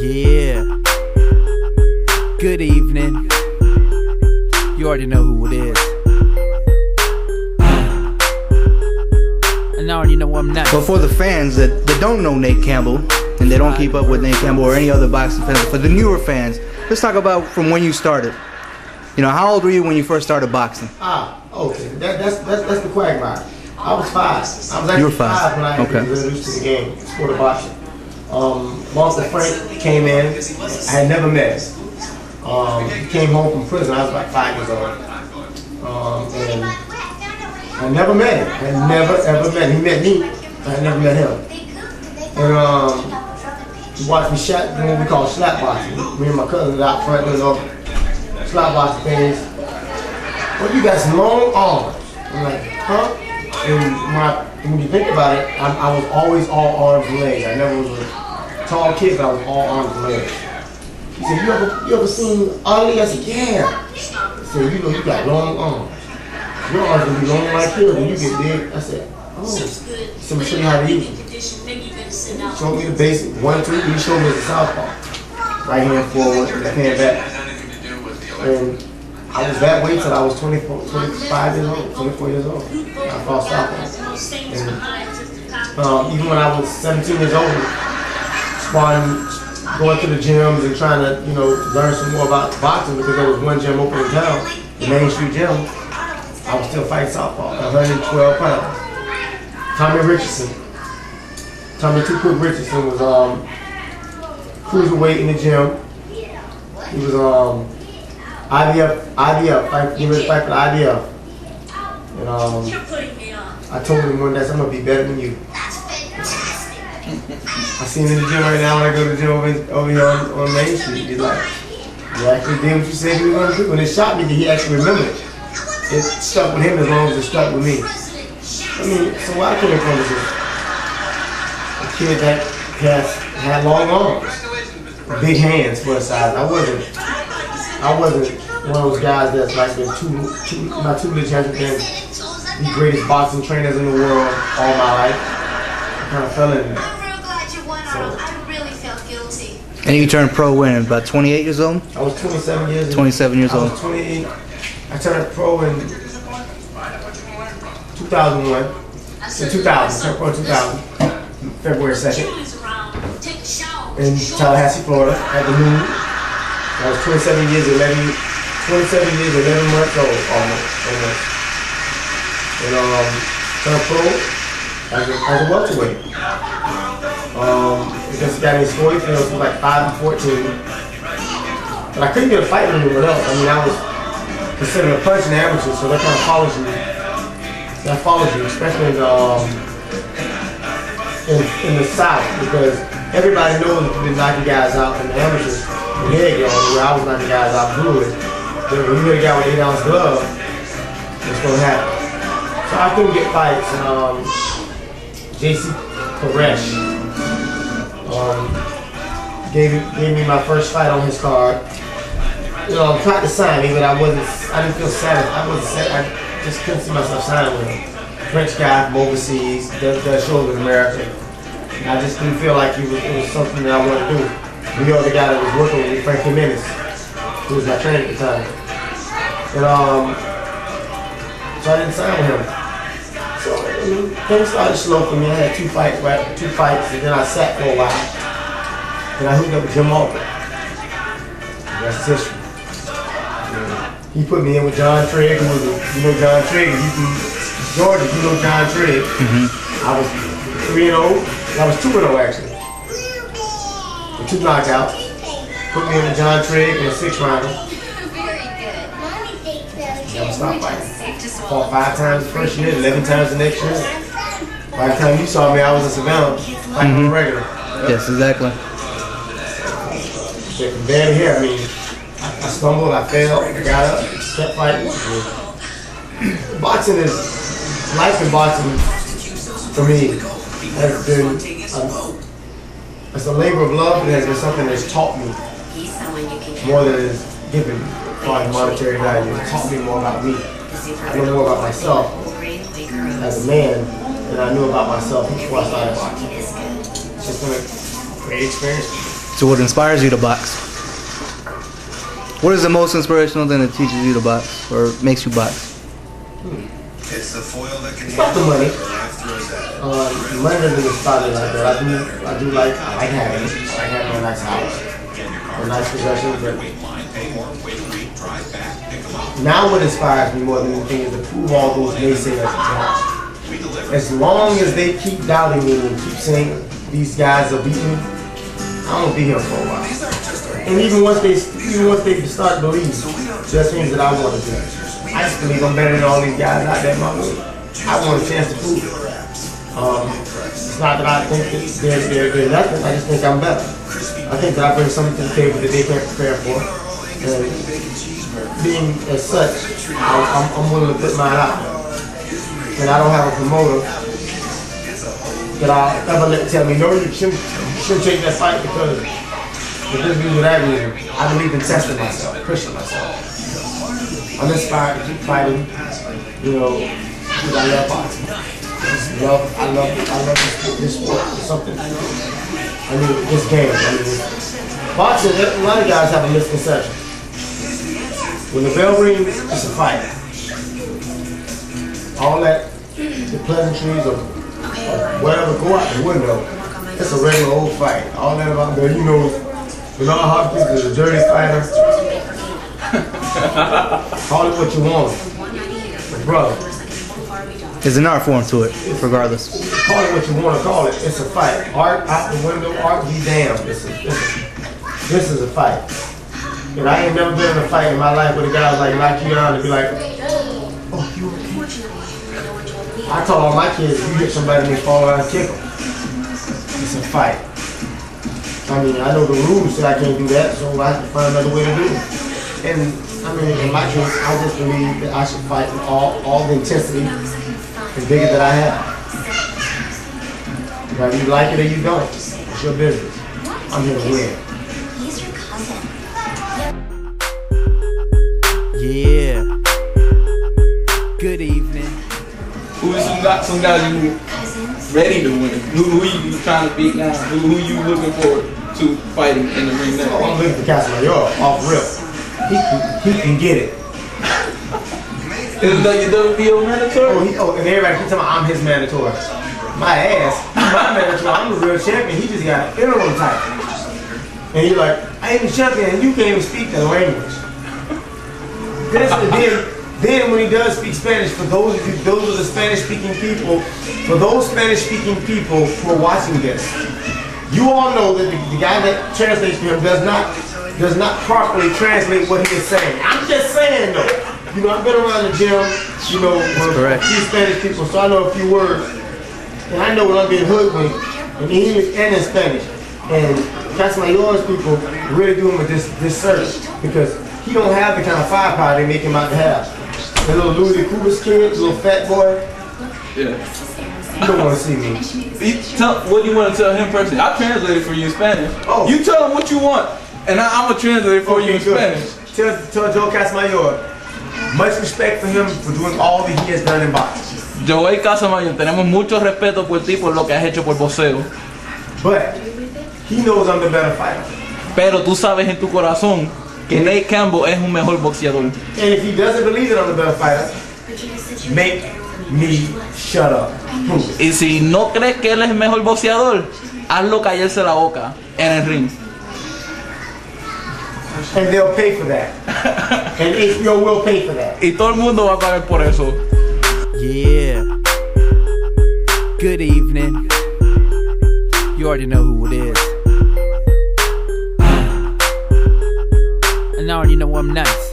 Yeah. Good evening. You already know who it is. And I already know I'm not. But for the fans that don't know Nate Campbell and they don't keep up with Nate Campbell or any other boxing fans, for the newer fans, let's talk about from when you started. You know, how old were you when you first started boxing? Okay. That's the quagmire. I was 5. I was actually 5 when I was introduced to the game, sport of boxing. Uncle Frank came in. I had never met him. He came home from prison. I was like 5 years old. And I never met him. I never ever met him. He met me. I never met him. And he watched me doing what we call slap boxing. Me and my cousin out front doing all slap boxing things. Well, you got some long arms. I'm like, huh? And when you think about it, I was always all arms and legs. I never was a tall kid, but I was all arms and legs. He said, you ever seen Ali? I said, yeah. He said, you got long arms. Your arms gonna be long like yours when you get big. I said, oh. He said, I'm gonna show you how to use them. He showed me the basic 1, 2. He showed me the southpaw. Right hand forward, left hand back. And I was that way till I was 25 years old, 24 years old. I fought southpaw. And even when I was 17 years old, sparring, going to the gyms and trying to, learn some more about boxing because there was one gym open in town, the Main Street Gym. I was still fighting southpaw at 112 pounds. Tommy Two Cook Richardson was cruiserweight in the gym. He was IBF, getting ready to fight for the IBF. And I told him one day, I'm gonna be better than you. I see him in the gym right now when I go to the gym over here on Main Street. He's like, you actually did what you said you were gonna do. And it shocked me that he actually remembered it. It stuck with him as long as it stuck with me. I mean, so where I came from is a kid that had long arms, big hands for a size. I wasn't one of those guys that's like my tutelage hasn't been the greatest boxing trainers in the world all my life. I kind of fell in there. I really felt guilty. And you turned pro when? About 28 years old? I was 27 years old. 27 years old. I was 28. I turned pro in 2001. In 2000. I turned pro in 2000. February 2nd. In Tallahassee, Florida, at the Moon. I was 27 years, 11 months old, almost. And turned pro as a welterweight. Because he got in his 40s, it was like 5 and 14. But I couldn't get a fight with anyone else. I mean, I was considered a punching amateur, so that kind of follows you. That follows you, especially in the South, because everybody knows that you've been knocking guys out in the amateurs. And head going where I was knocking guys out fluid. But when you hit a guy with an 8-ounce glove, what's going to happen? So I couldn't get fights. J.C. Koresh gave me my first fight on his card. Tried to sign me, but I didn't feel satisfied. I just couldn't see myself signing with him. French guy from overseas, does shows in America. And I just didn't feel like it was something that I wanted to do. The other guy that was working with me, Frank Jimenez, who was my trainer at the time. And so I didn't sign with him. So things started slow for me. I had two fights, and then I sat for a while. And I hooked up with Jim Alter. That's history. He put me in with John Trigg, who was John Trigg. He's from Georgia, John Trigg. I was 3-0. I was 2-0 actually. With 2 knockouts. Put me in with John Trigg in a 6-rounder. Very good. Never stopped fighting. Fought 5 times the first year, 11 times the next year. By the time you saw me, I was in Savannah fighting regular. Yes, exactly. From there to here, I mean, I stumbled, I fell, I got up, kept fighting. Boxing life in boxing for me has been, it's a labor of love, and it has been something that's taught me more than it's given me as monetary value. It's taught me more about me. I know more about myself as a man than I knew about myself before I started boxing. It's just been a great experience. So what inspires you to box? What is the most inspirational thing that teaches you to box or makes you box? It's the foil that can Not the money. handle Money doesn't get started like that. I like having it. I like having a nice house, a nice possession. But now what inspires me more than anything is to prove all those naysayers wrong. As long as they keep doubting me and keep saying these guys are beating me, I'm gonna be here for a while. And even once they start believing, just means that I want to do it. I just believe I'm better than all these guys out there in my way. I want a chance to prove it. It's not that I think that they're nothing. I just think I'm better. I think that I bring something to the table that they can't prepare for. And being as such, I'm willing to put mine out there. And I don't have a promoter that I'll ever let tell me, no, you shouldn't take that fight because for this reason or that reason. I believe in testing myself, pushing myself. I'm inspired to keep fighting, because I love boxing. I love this sport. It's something. This game. Boxing, a lot of guys have a misconception. When the bell rings, it's a fight. All that, the pleasantries or whatever, go out the window. It's a regular old fight. All that about the, Bernard Hopkins is a dirty fighter. Call it what you want. But brother, There's an art form to it, regardless. call it what you want to call it. It's a fight. Art out the window, art be damned. This is a fight. And I ain't never been in a fight in my life where the guy was like knock you down and be like, oh, you okay? I told all my kids, if you hit somebody and they fall around, kick them. It's a fight. I mean, I know the rules say I can't do that, so I have to find another way to do it. And in my case, I just believe that I should fight with all the intensity and vigor that I have. Whether you like it or you don't, it's your business. I'm here to win. He's your cousin. Yeah. Good evening. Who's some guys you ready to win? Who you trying to beat now? Who you looking forward to fighting in the ring Oh, I'm next? looking for Casamajor off rip. He can get it. Is that your WBO mandatory? And everybody keep telling me I'm his mandatory. My ass, he's my mandatory. I'm the real champion. He just got an interim title. And you're like, I ain't the champion, and you can't even speak the language. Then when he does speak Spanish, for those are the Spanish-speaking people, for those Spanish-speaking people who are watching this, you all know that the guy that translates for him does not properly translate what he is saying. I'm just saying though. I've been around the gym, with a few Spanish people, so I know a few words. And I know when I'm being hoodwinked in English and in Spanish. And Casamajor's people really do him a disservice because he don't have the kind of firepower they make him out to have. That little Louis de Cuba's kid, little fat boy, Yeah. you don't want to see me. What do you want to tell him personally? I translated for you in Spanish. Oh. You tell him what you want, and I'm gonna translate for you in Spanish. Tell Joe Casamajor, much respect for him for doing all that he has done in boxing. Joel Casamayor, tenemos mucho respeto por ti por lo que has hecho por boxeo. But he knows I'm the better fighter. Pero tú sabes en tu corazón que Nate Campbell es un mejor boxeador. And if he doesn't believe that I'm the better fighter, make me shut up. Prove it. Y si no crees que él es el mejor boxeador, hazlo callarse la boca en el ring. And they'll pay for that. And HBO will pay for that. Y todo el mundo va a pagar por eso. Yeah. Good evening. You already know who it is. And I already know I'm nice.